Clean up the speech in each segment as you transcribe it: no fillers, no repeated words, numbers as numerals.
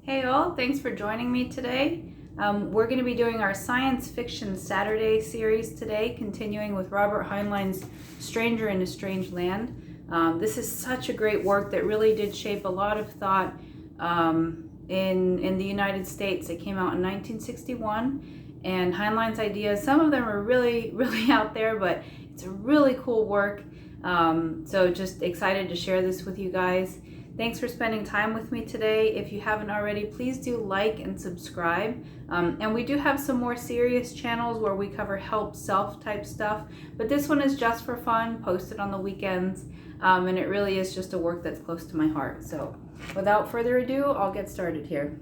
Hey all, thanks for joining me today. We're going to be doing our Science Fiction Saturday series today, continuing with Robert Heinlein's Stranger in a Strange Land. This is such a great work that really did shape a lot of thought in the United States. It came out in 1961, and Heinlein's ideas, some of them are really, really out there, but it's a really cool work. So just excited to share this with you guys. Thanks for spending time with me today. If you haven't already, please do like and subscribe. And we do have some more serious channels where we cover help self type stuff, but this one is just for fun, posted on the weekends, and it really is just a work that's close to my heart. So without further ado, I'll get started here.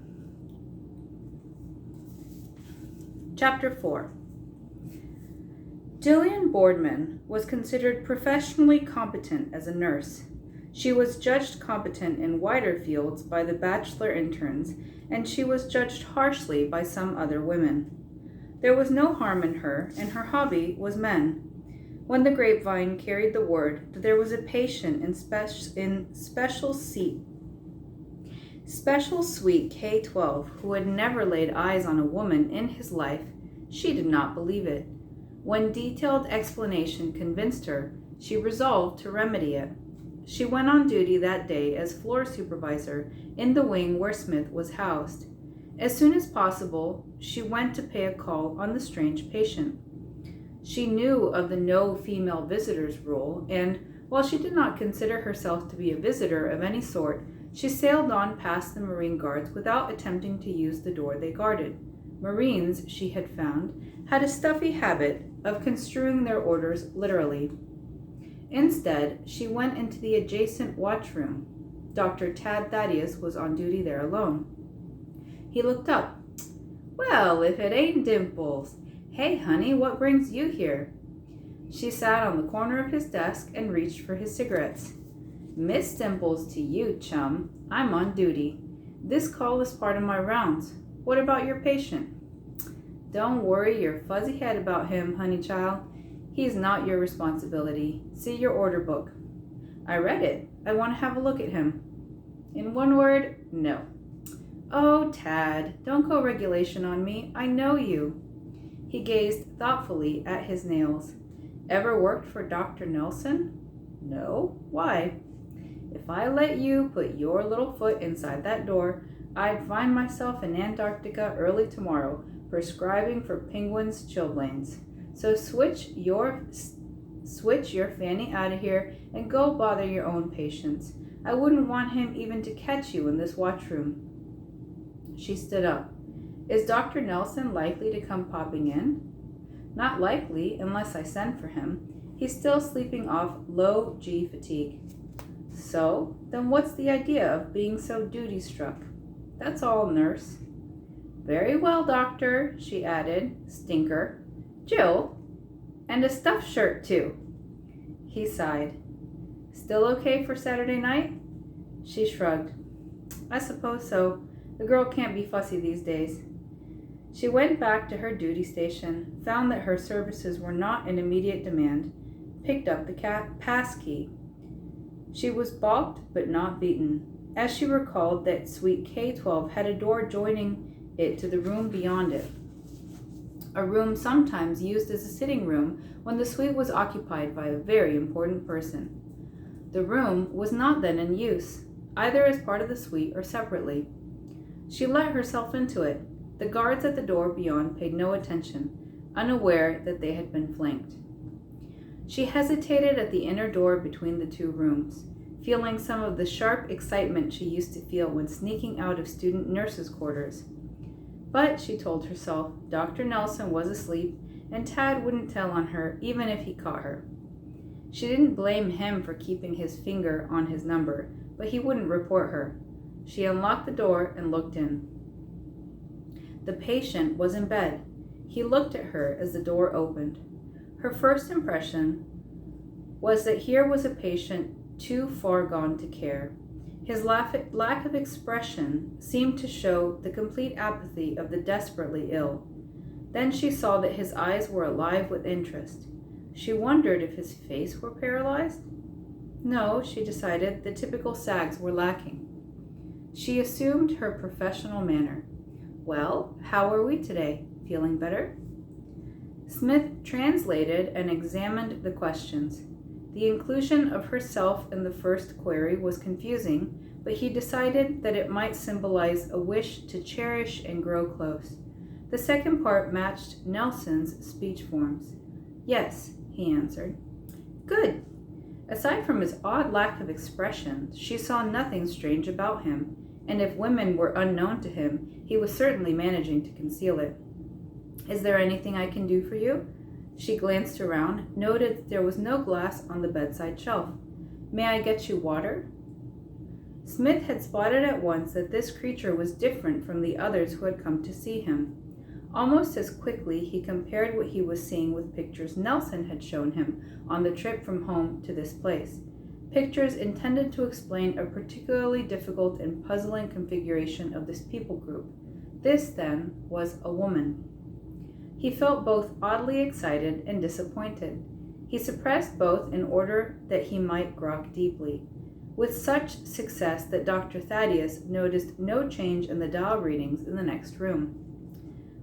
Chapter 4. Jillian Boardman was considered professionally competent as a nurse. She was judged competent in wider fields by the bachelor interns, and she was judged harshly by some other women. There was no harm in her, and her hobby was men. When the grapevine carried the word that there was a patient in special suite K-12 who had never laid eyes on a woman in his life, she did not believe it. When detailed explanation convinced her, she resolved to remedy it. She went on duty that day as floor supervisor in the wing where Smith was housed. As soon as possible, she went to pay a call on the strange patient. She knew of the no female visitors rule, and while she did not consider herself to be a visitor of any sort, she sailed on past the Marine guards without attempting to use the door they guarded. Marines, she had found, had a stuffy habit of construing their orders literally. Instead, she went into the adjacent watchroom. Dr. Tad Thaddeus was on duty there alone. He looked up. "Well, if it ain't Dimples. Hey, honey, what brings you here?" She sat on the corner of his desk and reached for his cigarettes. "Miss Dimples to you, chum. I'm on duty. This call is part of my rounds. What about your patient?" "Don't worry your fuzzy head about him, honey child. He's not your responsibility. See your order book." "I read it. I want to have a look at him." "In one word, no." "Oh, Tad, don't go regulation on me. I know you." He gazed thoughtfully at his nails. "Ever worked for Dr. Nelson?" "No. Why?" "If I let you put your little foot inside that door, I'd find myself in Antarctica early tomorrow, prescribing for penguins' chilblains. So switch your fanny out of here and go bother your own patients. I wouldn't want him even to catch you in this watchroom." She stood up. "Is Dr. Nelson likely to come popping in?" "Not likely, unless I send for him. He's still sleeping off low G fatigue." "So, then what's the idea of being so duty-struck?" "That's all, nurse." "Very well, doctor," she added. "Stinker. Jill, and a stuffed shirt, too." He sighed. "Still okay for Saturday night?" She shrugged. "I suppose so. The girl can't be fussy these days." She went back to her duty station, found that her services were not in immediate demand, picked up the pass key. She was balked but not beaten, as she recalled that suite K-12 had a door joining it to the room beyond it. A room sometimes used as a sitting room when the suite was occupied by a very important person. The room was not then in use, either as part of the suite or separately. She let herself into it. The guards at the door beyond paid no attention, unaware that they had been flanked. She hesitated at the inner door between the two rooms, feeling some of the sharp excitement she used to feel when sneaking out of student nurses' quarters. But, she told herself, Dr. Nelson was asleep, and Tad wouldn't tell on her even if he caught her. She didn't blame him for keeping his finger on his number, but he wouldn't report her. She unlocked the door and looked in. The patient was in bed. He looked at her as the door opened. Her first impression was that here was a patient too far gone to care. His lack of expression seemed to show the complete apathy of the desperately ill. Then she saw that his eyes were alive with interest. She wondered if his face were paralyzed. No, she decided, the typical sags were lacking. She assumed her professional manner. "Well, how are we today? Feeling better?" Smith translated and examined the questions. The inclusion of herself in the first query was confusing, but he decided that it might symbolize a wish to cherish and grow close. The second part matched Nelson's speech forms. "Yes," he answered. "Good." Aside from his odd lack of expression, she saw nothing strange about him, and if women were unknown to him, he was certainly managing to conceal it. "Is there anything I can do for you?" She glanced around, noted that there was no glass on the bedside shelf. "May I get you water?" Smith had spotted at once that this creature was different from the others who had come to see him. Almost as quickly, he compared what he was seeing with pictures Nelson had shown him on the trip from home to this place. Pictures intended to explain a particularly difficult and puzzling configuration of this people group. This, then, was a woman. He felt both oddly excited and disappointed. He suppressed both in order that he might grok deeply, with such success that Dr. Thaddeus noticed no change in the dial readings in the next room.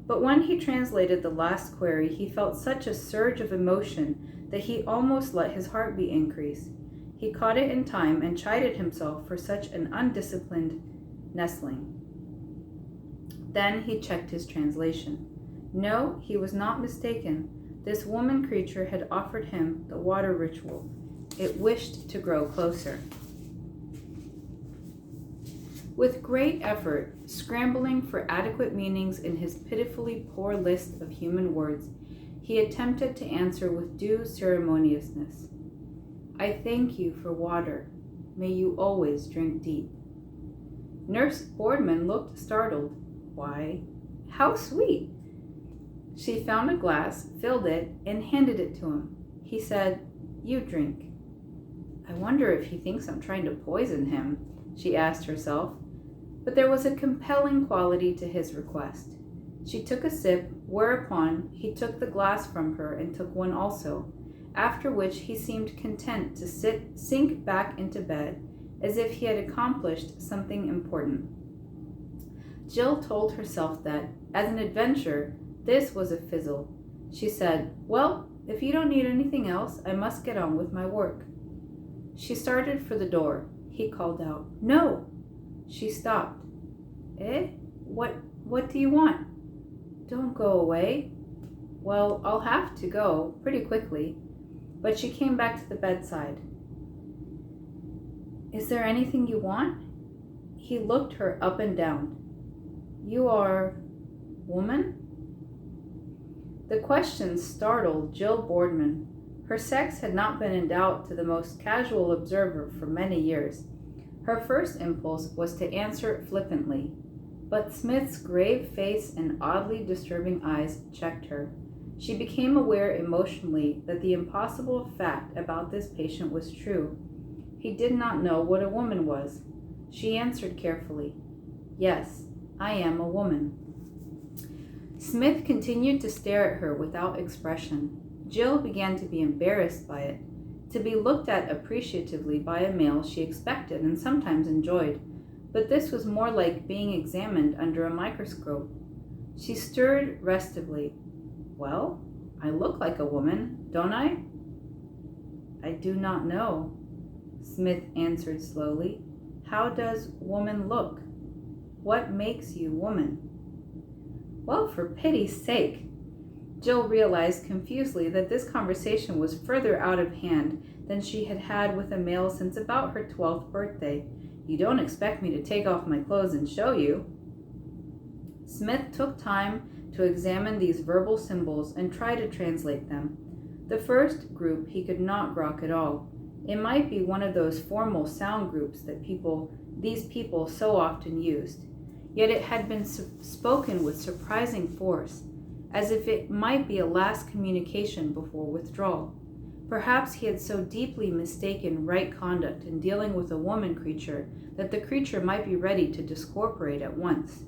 But when he translated the last query, he felt such a surge of emotion that he almost let his heartbeat increase. He caught it in time and chided himself for such an undisciplined nestling. Then he checked his translation. No, he was not mistaken. This woman creature had offered him the water ritual. It wished to grow closer. With great effort, scrambling for adequate meanings in his pitifully poor list of human words, he attempted to answer with due ceremoniousness. "I thank you for water. May you always drink deep." Nurse Boardman looked startled. "Why, how sweet!" She found a glass, filled it, and handed it to him. He said, "You drink." "I wonder if he thinks I'm trying to poison him," she asked herself. But there was a compelling quality to his request. She took a sip, whereupon he took the glass from her and took one also, after which he seemed content to sink back into bed, as if he had accomplished something important. Jill told herself that, as an adventure, this was a fizzle. She said, "Well, if you don't need anything else, I must get on with my work." She started for the door. He called out, "No!" She stopped. "Eh? What do you want?" "Don't go away." "Well, I'll have to go pretty quickly." But she came back to the bedside. "Is there anything you want?" He looked her up and down. "You are... woman?" The question startled Jill Boardman. Her sex had not been in doubt to the most casual observer for many years. Her first impulse was to answer flippantly, but Smith's grave face and oddly disturbing eyes checked her. She became aware emotionally that the impossible fact about this patient was true. He did not know what a woman was. She answered carefully, "Yes, I am a woman." Smith continued to stare at her without expression. Jill began to be embarrassed by it. To be looked at appreciatively by a male she expected and sometimes enjoyed, but this was more like being examined under a microscope. She stirred restively. "Well, I look like a woman, don't I?" "I do not know," Smith answered slowly. "How does woman look? What makes you woman?" "Well, for pity's sake!" Jill realized confusedly that this conversation was further out of hand than she had had with a male since about her 12th birthday. "You don't expect me to take off my clothes and show you?" Smith took time to examine these verbal symbols and try to translate them. The first group he could not grok at all. It might be one of those formal sound groups that these people so often used. Yet it had been spoken with surprising force, as if it might be a last communication before withdrawal. Perhaps he had so deeply mistaken right conduct in dealing with a woman creature that the creature might be ready to discorporate at once.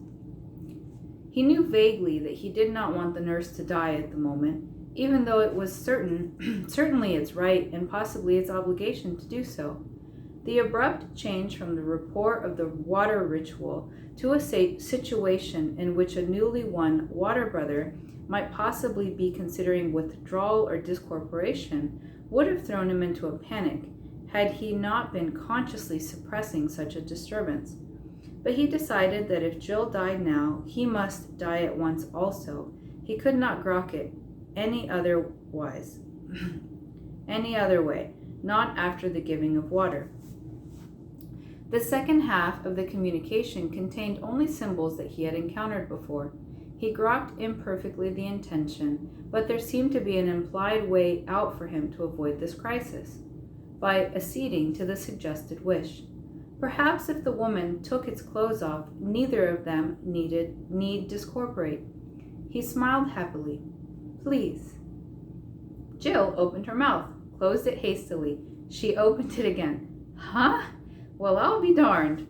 He knew vaguely that he did not want the nurse to die at the moment, even though it was certainly its right and possibly its obligation to do so. The abrupt change from the report of the water ritual to a situation in which a newly won water brother might possibly be considering withdrawal or discorporation would have thrown him into a panic had he not been consciously suppressing such a disturbance. But he decided that if Jill died now, he must die at once also. He could not grok it any otherwise, any other way, not after the giving of water. The second half of the communication contained only symbols that he had encountered before. He grokked imperfectly the intention, but there seemed to be an implied way out for him to avoid this crisis, by acceding to the suggested wish. Perhaps if the woman took its clothes off, neither of them need discorporate. He smiled happily. Please. Jill opened her mouth, closed it hastily. She opened it again. Huh? Well, I'll be darned.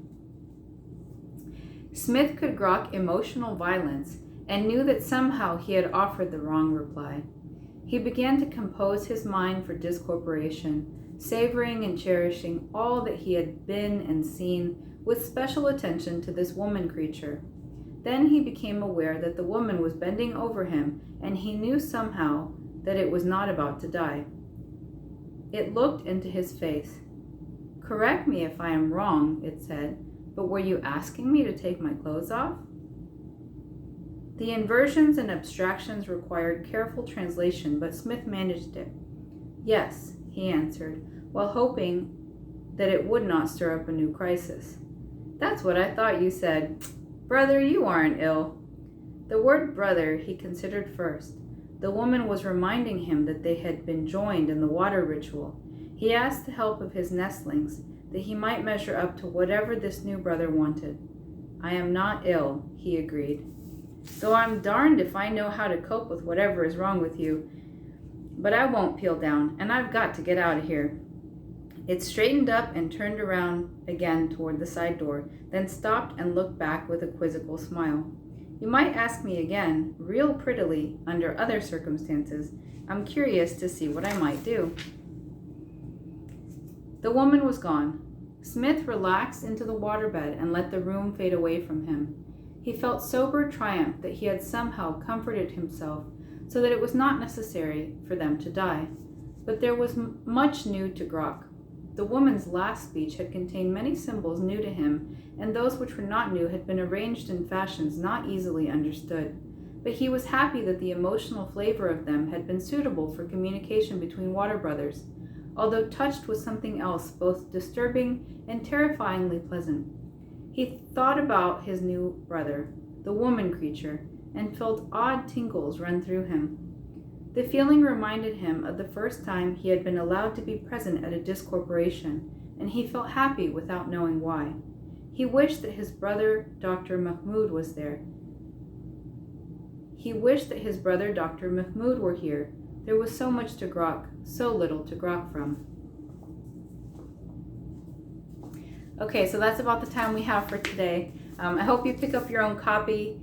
Smith could grok emotional violence and knew that somehow he had offered the wrong reply. He began to compose his mind for discorporation, savoring and cherishing all that he had been and seen, with special attention to this woman creature. Then he became aware that the woman was bending over him, and he knew somehow that it was not about to die. It looked into his face. Correct me if I am wrong, it said, but were you asking me to take my clothes off? The inversions and abstractions required careful translation, but Smith managed it. Yes, he answered, while hoping that it would not stir up a new crisis. That's what I thought you said. Brother, you aren't ill. The word brother he considered first. The woman was reminding him that they had been joined in the water ritual. He asked the help of his nestlings, that he might measure up to whatever this new brother wanted. I am not ill, he agreed. Though I'm darned if I know how to cope with whatever is wrong with you. But I won't peel down, and I've got to get out of here. It straightened up and turned around again toward the side door, then stopped and looked back with a quizzical smile. You might ask me again, real prettily, under other circumstances. I'm curious to see what I might do. The woman was gone. Smith relaxed into the waterbed and let the room fade away from him. He felt sober triumph that he had somehow comforted himself so that it was not necessary for them to die. But there was much new to grok. The woman's last speech had contained many symbols new to him, and those which were not new had been arranged in fashions not easily understood. But he was happy that the emotional flavor of them had been suitable for communication between water brothers, although touched with something else both disturbing and terrifyingly pleasant. He thought about his new brother, the woman creature, and felt odd tingles run through him. The feeling reminded him of the first time he had been allowed to be present at a discorporation, and he felt happy without knowing why. He wished that his brother, Dr. Mahmoud, was there. He wished that his brother, Dr. Mahmoud, were here. There was so much to grok, so little to grok from. Okay, so that's about the time we have for today. I hope you pick up your own copy.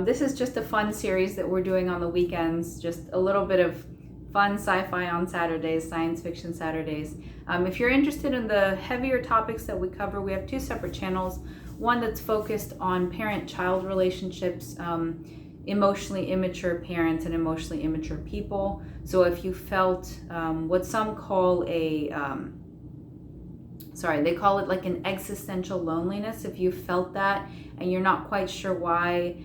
This is just a fun series that we're doing on the weekends, just a little bit of fun sci-fi on Saturdays, science fiction Saturdays. If you're interested in the heavier topics that we cover, we have two separate channels. One that's focused on parent-child relationships, emotionally immature parents and emotionally immature people. So if you felt what some call they call it like an existential loneliness. If you felt that and you're not quite sure why,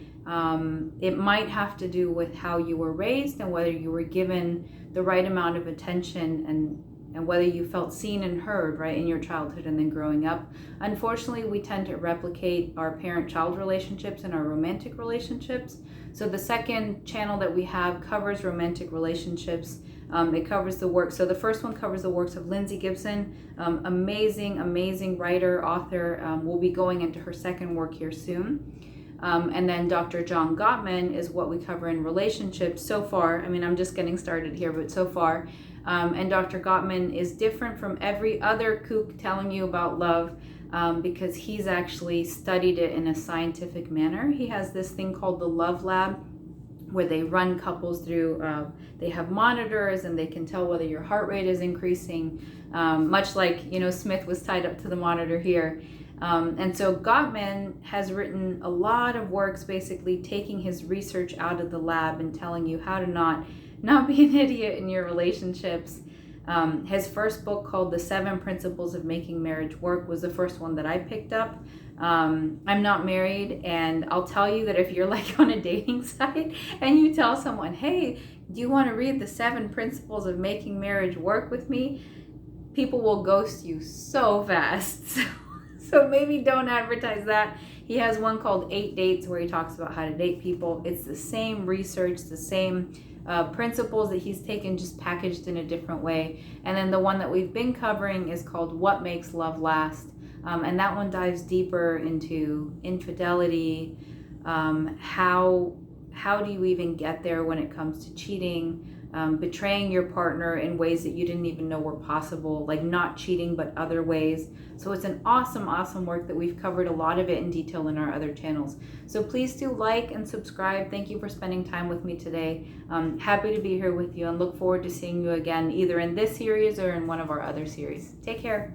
it might have to do with how you were raised and whether you were given the right amount of attention and whether you felt seen and heard, right, in your childhood and then growing up. Unfortunately, we tend to replicate our parent-child relationships and our romantic relationships. So the second channel that we have covers romantic relationships. It covers the work. So the first one covers the works of Lindsay Gibson, amazing writer, author. We'll be going into her second work here soon. And then Dr. John Gottman is what we cover in relationships so far. I mean, I'm just getting started here, but so far. And Dr. Gottman is different from every other kook telling you about love because he's actually studied it in a scientific manner. He has this thing called the Love Lab, where they run couples through, they have monitors and they can tell whether your heart rate is increasing, much like, Smith was tied up to the monitor here. And so Gottman has written a lot of works basically taking his research out of the lab and telling you how to not be an idiot in your relationships. His first book, called The 7 Principles of Making Marriage Work, was the first one that I picked up. I'm not married, and I'll tell you that if you're like on a dating site and you tell someone, hey, do you want to read the 7 Principles of Making Marriage Work with me? People will ghost you so fast. So maybe don't advertise that. He has one called 8 Dates where he talks about how to date people. It's the same research, the same principles that he's taken, just packaged in a different way. And then the one that we've been covering is called What Makes Love Last. And that one dives deeper into infidelity. How do you even get there when it comes to cheating, betraying your partner in ways that you didn't even know were possible, like not cheating, but other ways. So it's an awesome work that we've covered a lot of it in detail in our other channels. So please do like and subscribe. Thank you for spending time with me today. Happy to be here with you and look forward to seeing you again, either in this series or in one of our other series. Take care.